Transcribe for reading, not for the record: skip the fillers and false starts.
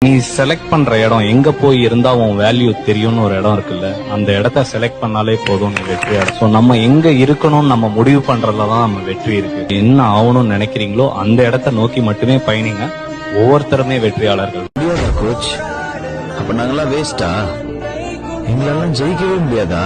நீ செலக்ட் பண்ற இடம் எங்க போய் இருந்தா உன் வேல்யூ தெரியும்னு ஒரு இடம் இருக்குல்ல, அந்த இடத்த செலக்ட் பண்ணாலே போதும் நீ வெற்றி அடையும். சோ நம்ம எங்க இருக்கணும்னு நம்ம முடிவு பண்றதுலதான் நம்ம வெற்றி இருக்கு. என்ன ஆகணும்னு நினைக்கிறீங்களோ அந்த இடத்த நோக்கி மட்டுமே பயணிங்க. ஒவ்வொருத்தருமே வெற்றியாளர்கள். கோச், அப்ப நாங்கெல்லாம் வேஸ்டா? எங்களெல்லாம் ஜெயிக்கவே முடியாதா?